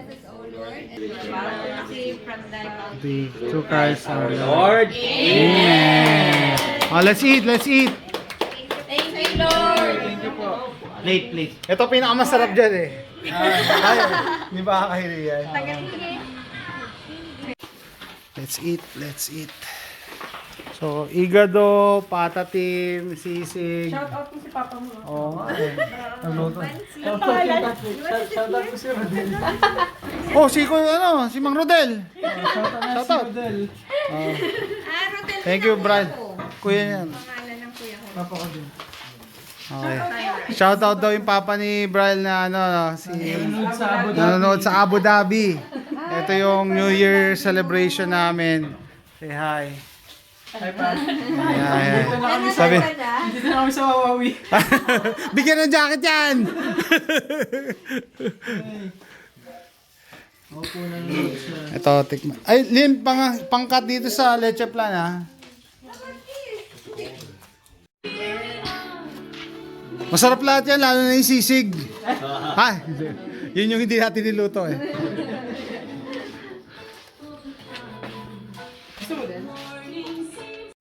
blessed, O Lord, and receive from thy mouth. The true Christ our Lord. Amen. Oh, let's eat, let's eat. Thank you, Lord. Thank you po. Plate. Ito pinakamasarap dyan eh. Ay, hindi ba kakahili yan? Let's eat, let's eat. So, igado, patatim, sisig. Shout out mo si Papa mo. Oo, nagluto. Shout out mo si Rodel. Oh, si Mang Rodel. Shout out. Rodel. Rodel. Thank you, Brad. Kuya yan. Pangalan ng kuya ko. Papa ko din. Okay. Shout out daw yung papa ni Brian na nanonood sa Abu Dhabi. Ito yung New Year celebration namin. Say hi. Hi, Pa. Hi. Sabi, Dito na kami sa Wawawi. bigyan ng jacket yan! Opo na lang siya. Ito, tikman. Ay, Lynn, pangkat dito sa Leche Plan, ha? Masarap lahat yan, lalo na yung sisig. Ha? Yun yung hindi natin niluto, eh.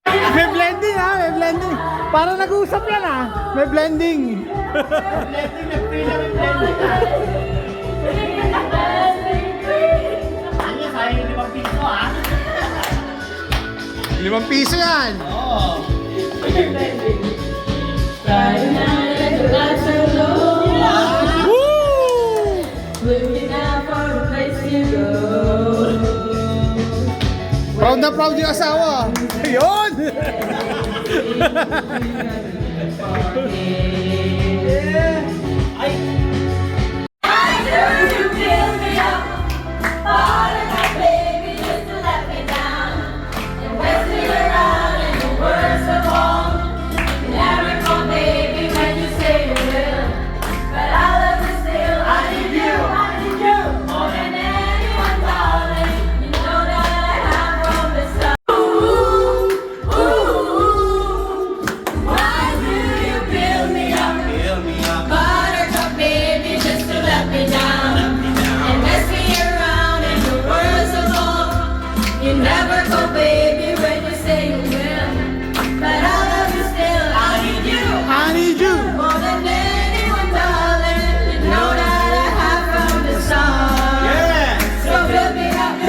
May blending, ha? May blending. Parang nag-uusap yan, ha? May blending. ₱5 yan. Woo! Proud na proud yung asawa. Ayun!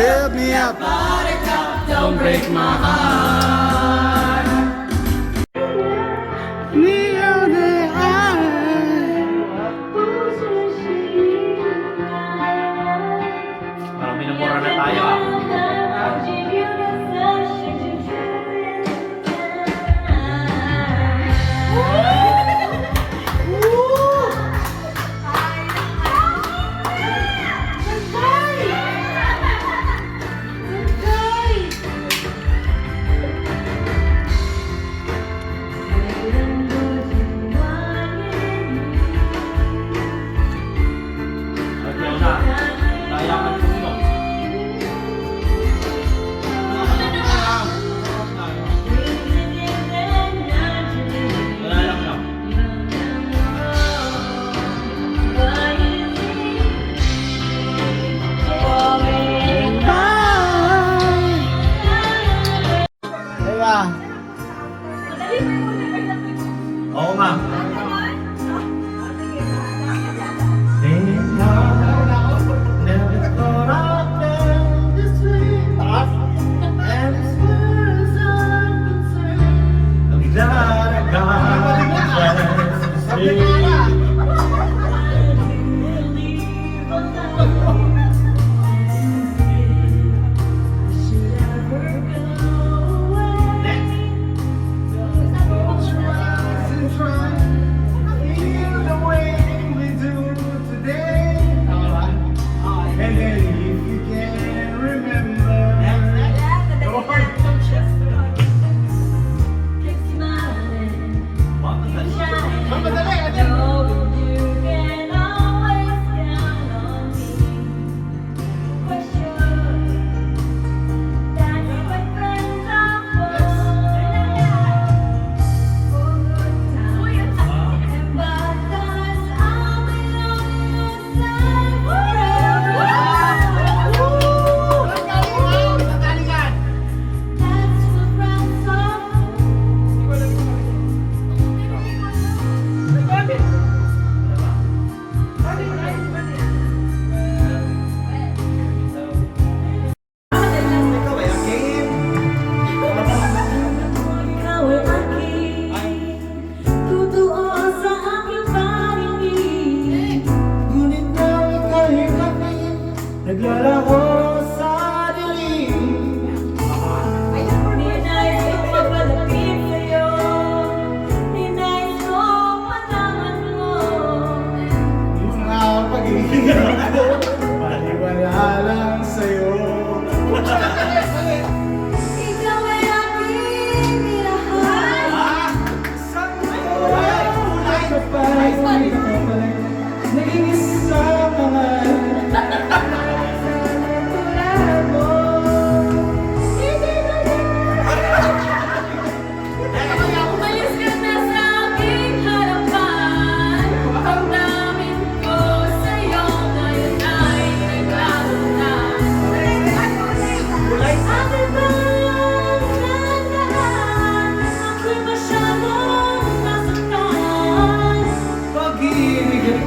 Build me up. Don't break my heart. Near the eye. Parang minumura na tayo ah.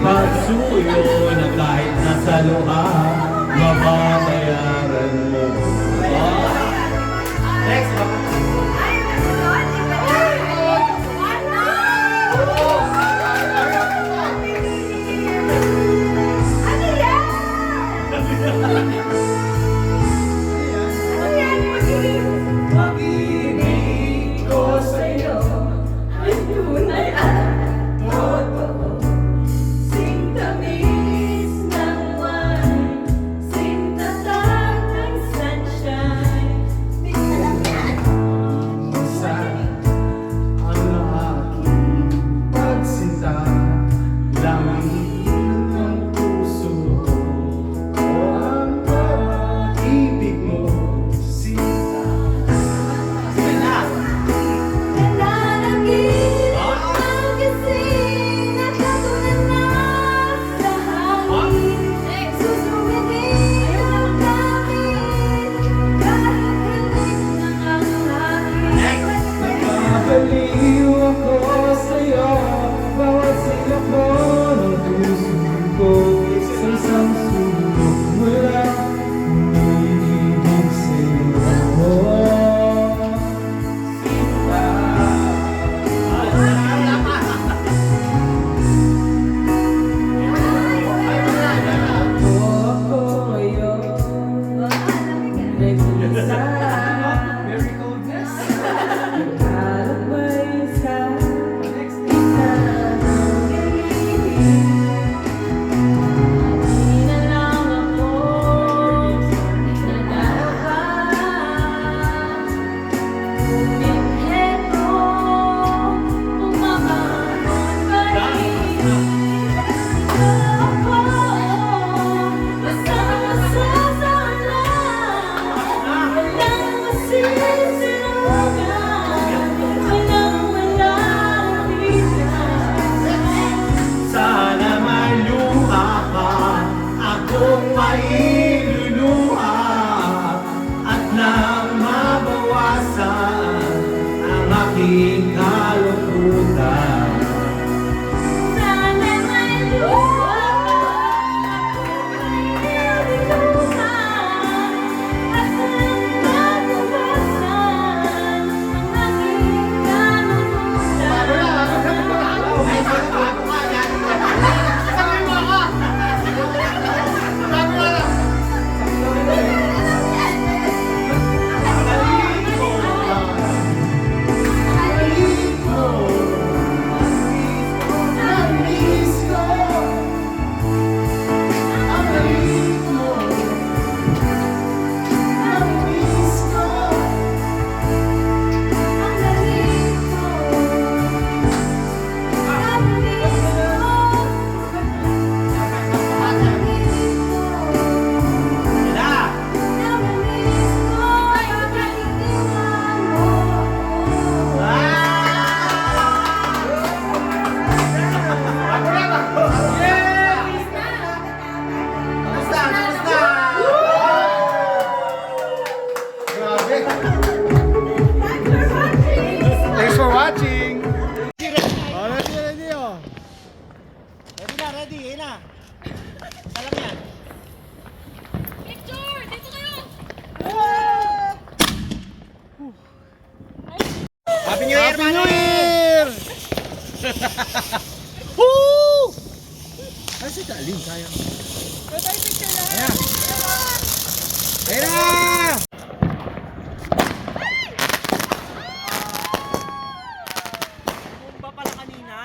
pagsuyo na kahit nasa luha, mababayaran mo. Next, Pag-ibig ko sa'yo ay tunay at totoo. Sintamis ng wine, sintatag ng sunshine. Di alam yan. Sa ang aking pagsinta, lamangin ng puso ko ang pag-ibig mo, sinta. Nananagin ang gising at katulad na sa hangin. Susumingin ang langit kahit hilig ng ang hangin. Napapaliw ako sa'yo, bawat silap mo ng puso ko, sa isang sulok mula umiibig sa'yo. Very coldness. sana maluha ka, akong mailuluha, at nang mabawasan ang aking kalungkutan. Thanks for watching! Oh, ready, oh. Ready na, ready. Ayun na. Salam yan. Picture! Dito kayo! Happy New Year, Happy New Manny! Year! Woo! Ay, si Kalin, kaya. Ayan. Ayan na! Bumba pala kanina.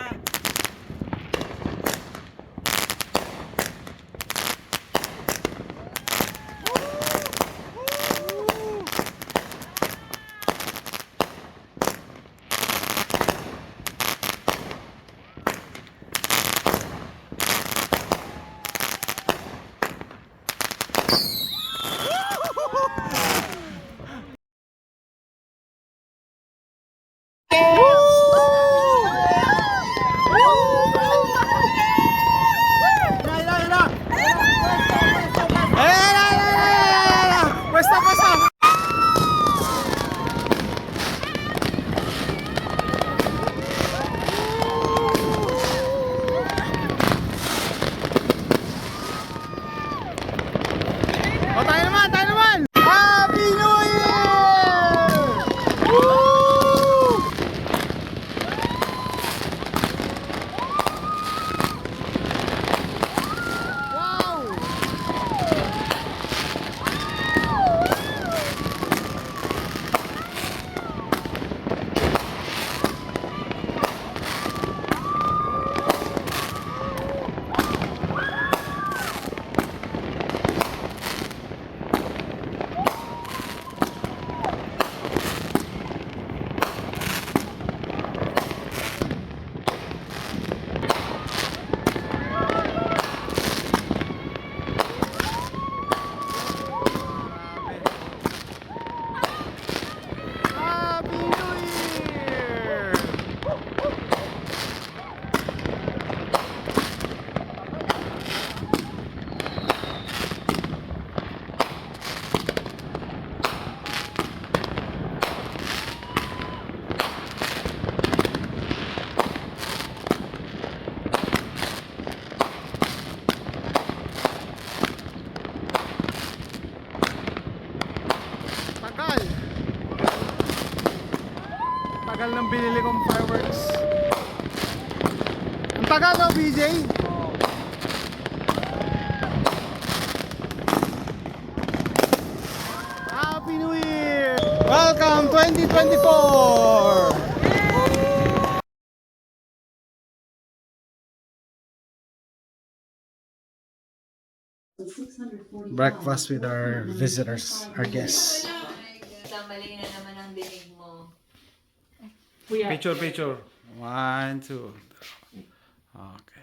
BJ? Happy New Year! Welcome 2024! Breakfast with our visitors, our guests. Tamali na naman ang dinig mo. Picture, picture. 1, 2. Okay.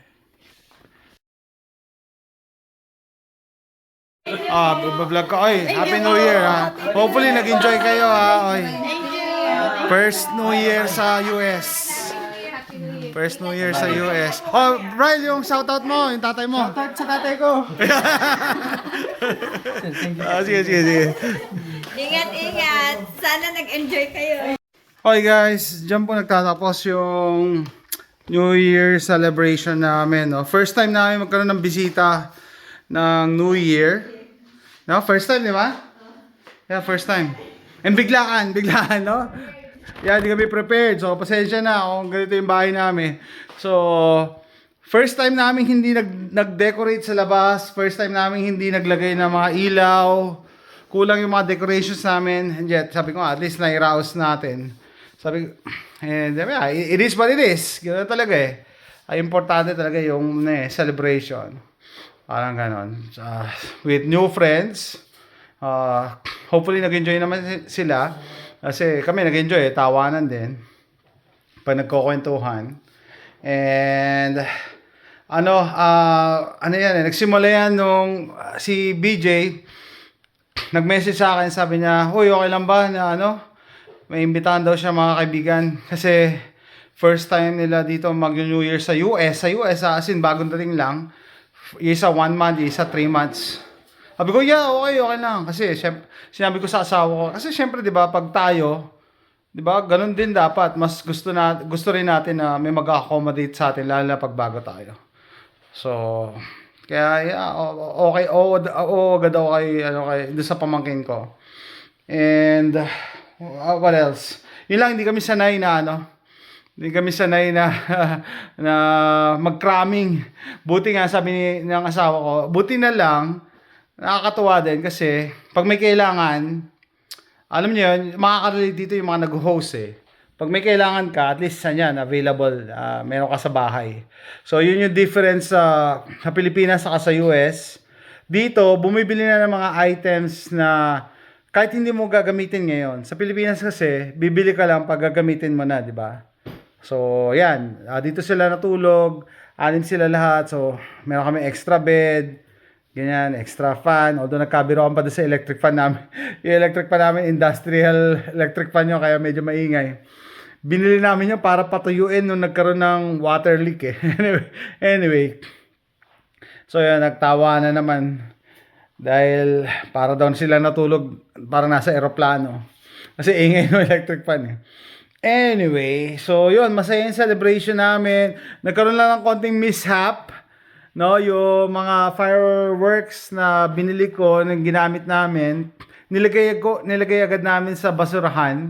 Vlog ko. Oy, Happy New Year ha. Hopefully nag-enjoy kayo ha. Oy. First New Year sa US. First New Year sa US. Oh, Ryle, yung shoutout mo, yung tatay mo. Shoutout sa tatay ko. Sige. Ingat! Sana nag-enjoy kayo. Okay guys, dyan po nagtatapos yung New Year celebration namin. No? First time namin magkaroon ng bisita ng New Year. No? First time, di ba? Yeah, first time. And biglaan, no? Yeah, di kami prepared. So, pasensya na kung ganito yung bahay namin. So, first time namin hindi nag-decorate sa labas. First time namin hindi naglagay ng mga ilaw. Kulang yung mga decorations namin. And yet, sabi ko, at least nairaos natin. Sabi ko, and yeah, it is what it is. Ganoon talaga eh. Ay, importante talaga yung celebration. Parang ganon. With new friends. Hopefully nag-enjoy naman sila. Kasi kami nag-enjoy, tawanan din. Pag nagkukwentuhan. And ano yan, nagsimula yan nung si BJ nag-message sa akin, sabi niya, "Uy, okay lang ba na may imbitahan daw siya mga kaibigan kasi first time nila dito mag-New Year sa US. Sa US, as in, bagong dating lang. Isa 1 month, isa 3 months. Sabi ko, yeah, okay lang. Kasi sinabi ko sa asawa ko, kasi syempre, di ba, pag tayo, di ba, ganun din dapat. Mas gusto rin natin na may mag-accommodate sa atin, lalo na pag bago tayo. So, kaya, yeah, okay, agad ako kay doon sa pamangkin ko. And, what else? Yun lang, hindi kami sanay na, hindi kami sanay na mag-cramming. Buti nga, sabi ng asawa ko, buti na lang, nakakatuwa din kasi pag may kailangan, alam niyo yun, makaka-relate dito yung mga nag-host eh. Pag may kailangan ka, at least saan available, meron ka sa bahay. So yun yung difference sa Pilipinas saka sa US. Dito, bumibili na ng mga items na kahit hindi mo gagamitin ngayon. Sa Pilipinas kasi, bibili ka lang pag gagamitin mo na, di ba? So yan, dito sila natulog, 6 sila lahat. So meron kami extra bed, ganyan, extra fan. Although nagkabiroan pa doon sa electric fan namin. Yung electric fan namin, industrial electric fan yun, kaya medyo maingay. Binili namin yun para patuyuin nung nagkaroon ng water leak eh. Anyway. So yun, nagtawa na naman. Dahil para daw sila natulog, parang nasa eroplano. Kasi ingay ng electric fan eh. Anyway, so yun, masaya yung celebration namin. Nagkaroon lang ng konting mishap. No, yung mga fireworks na binili ko, na ginamit namin, nilagay agad namin sa basurahan.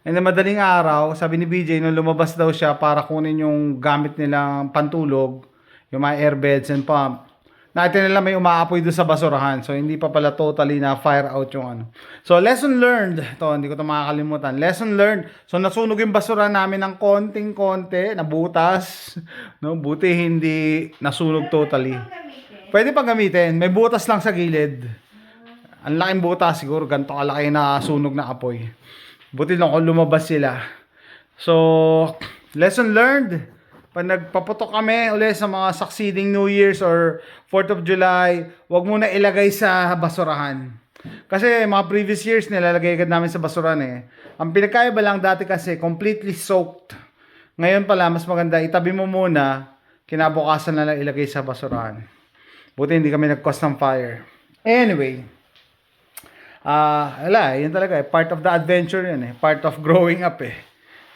And madaling araw, sabi ni BJ, nung lumabas daw siya para kunin yung gamit nilang pantulog, yung mga airbeds and pump, nakita nila may umaapoy doon sa basurahan. So, hindi pa pala totally na fire out yung So, lesson learned. Ito, hindi ko ito makakalimutan. Lesson learned. So, nasunog yung basurahan namin ng konting-konti, nabutas. No? Buti hindi nasunog totally. Pwede pang gamitin. May butas lang sa gilid. Ang laking butas siguro. Ganito kalaki na sunog na apoy. Buti lang kung lumabas sila. So, lesson learned. Pag nagpaputok kami ulit sa mga succeeding New Year's or 4th of July, wag muna ilagay sa basurahan. Kasi mga previous years nilalagay agad namin sa basurahan eh. Ang pinagkaiba lang dati kasi completely soaked. Ngayon pala mas maganda itabi mo muna, kinabukasan na lang ilagay sa basurahan. Buti hindi kami nag-cause ng fire. Anyway, yun talaga eh. Part of the adventure yun eh. Part of growing up eh.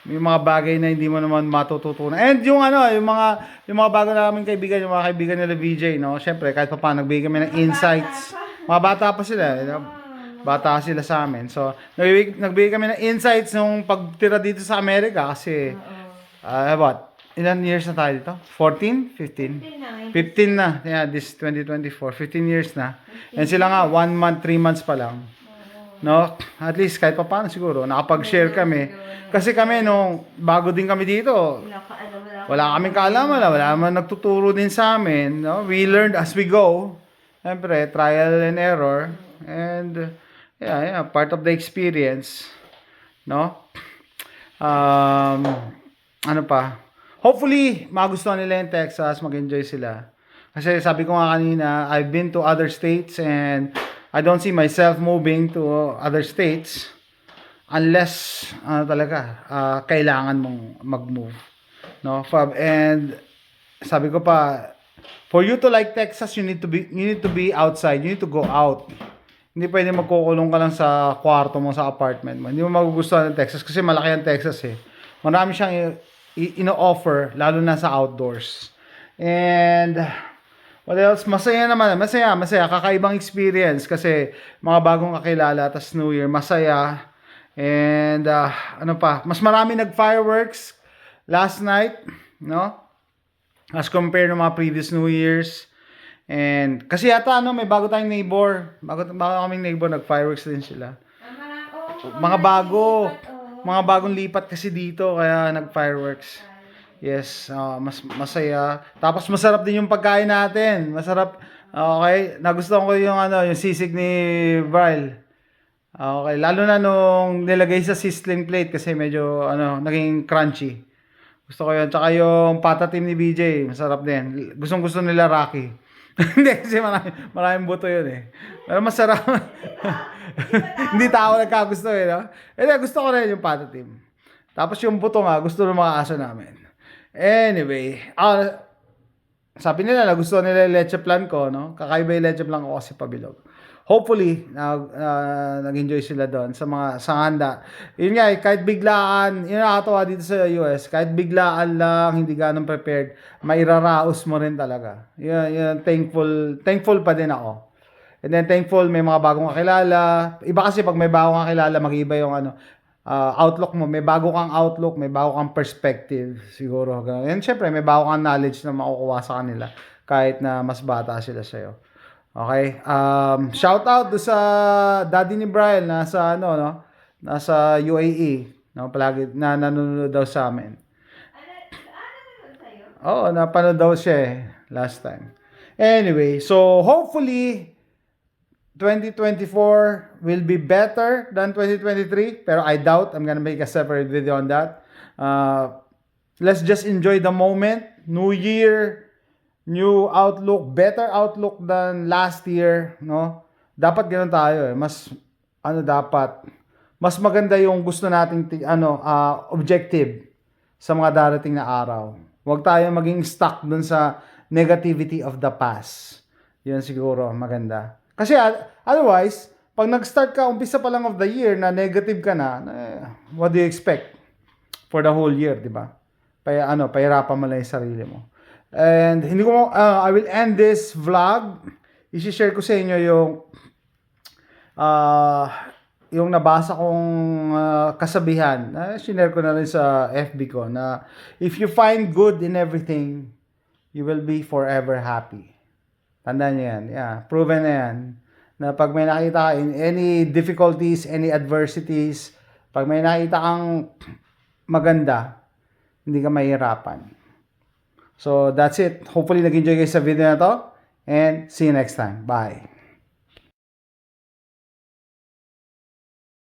May mga bagay na hindi mo naman matututunan. And yung yung mga bago namin kaibigan, yung mga kaibigan nila VJ, no? Syempre, kahit pa paano, nagbigay kami ng insights. Mga bata pa sila, bata sila sa amin. So, nagbigay kami ng insights nung pagtira dito sa Amerika kasi, ilan years na tayo dito? 14? 15? 15 na. Yeah, this 2024. 15 years na. And sila nga, 1 month, 3 months pa lang. No? At least kahit pa paano siguro, nakapag-share kami. Kasi kami, nung bago din kami dito, wala kaming kaalaman, wala naman nagtuturo din sa amin. No? We learned as we go. Siyempre, trial and error. And, yeah, part of the experience. No? Ano pa? Hopefully, magustuhan nila yung Texas, mag-enjoy sila. Kasi sabi ko nga kanina, I've been to other states and I don't see myself moving to other states unless talaga kailangan mong mag-move. No? And sabi ko pa, for you to like Texas, you need to be outside. You need to go out. Hindi pwede magkukulong ka lang sa kwarto mo, sa apartment mo. Hindi mo magugustuhan ng Texas kasi malaki ang Texas eh. Marami siyang ino-offer, lalo na sa outdoors. And what else? Masaya naman. Masaya. Kakaibang experience kasi mga bagong kakilala, tas New Year, masaya. And ano pa? Mas marami nag-fireworks last night, no? As compared to mga previous New Years. And kasi yata may bago tayong neighbor. Bago kaming neighbor, nag-fireworks din sila. Mga bagong lipat kasi dito kaya nag-fireworks. Yes, mas masaya. Tapos masarap din yung pagkain natin. Masarap. Okay, nagustuhan ko yung yung sisig ni Bryle. Okay, lalo na nung nilagay sa sizzling plate kasi medyo naging crunchy. Gusto ko yun. Tsaka yung patatim ni BJ, masarap din. Gustong-gusto nila Rocky. Hindi kasi maraming buto yun eh. Pero masarap. Hindi tao nagkagusto eh, no? Gusto ko rin yung patatim. Tapos yung buto nga, gusto ng mga aso namin. Anyway, sabi nila, nagustuhan nila yung leche plan ko, no? Kakaiba yung leche plan ko kasi pabilog. Hopefully, nag-enjoy sila doon sa handa. Yun nga, kahit biglaan, yun nakatawa dito sa US, kahit biglaan lang, hindi ganun prepared, mairaraos mo rin talaga. Yun, thankful pa din ako. And then thankful, may mga bagong kakilala. Iba kasi pag may bagong kakilala, mag-iba yung outlook mo. May bago kang outlook, may bago kang perspective, siguro. And syempre, may bago kang knowledge na makukuha sa kanila, kahit na mas bata sila sa'yo. Okay? Shout out do sa daddy ni Bryle nasa nasa UAE, no? Palagi na nanonood daw sa amin. Oo, napanood daw siya last time. Anyway, so hopefully 2024 will be better than 2023, pero I doubt. I'm gonna make a separate video on that. Let's just enjoy the moment. New Year, new outlook, better outlook than last year, no? Dapat ganoon tayo eh. Mas mas maganda yung gusto nating objective sa mga darating na araw. Huwag tayo maging stuck dun sa negativity of the past. Yun siguro maganda. Kasi otherwise, pag nag-start ka umpisa pa lang of the year na negative ka na, what do you expect for the whole year, di ba? Pahirapan mo lang yung sarili mo. And I will end this vlog. I-share ko sa inyo yung nabasa kong kasabihan. Sinare ko na rin sa FB ko na if you find good in everything, you will be forever happy. Tandaan niyo yan. Yeah, proven na yan. Na pag may nakita ka in any difficulties, any adversities, pag may nakita kang maganda, hindi ka mahirapan. So, that's it. Hopefully, nag-enjoy kayo sa video na to. And see you next time. Bye.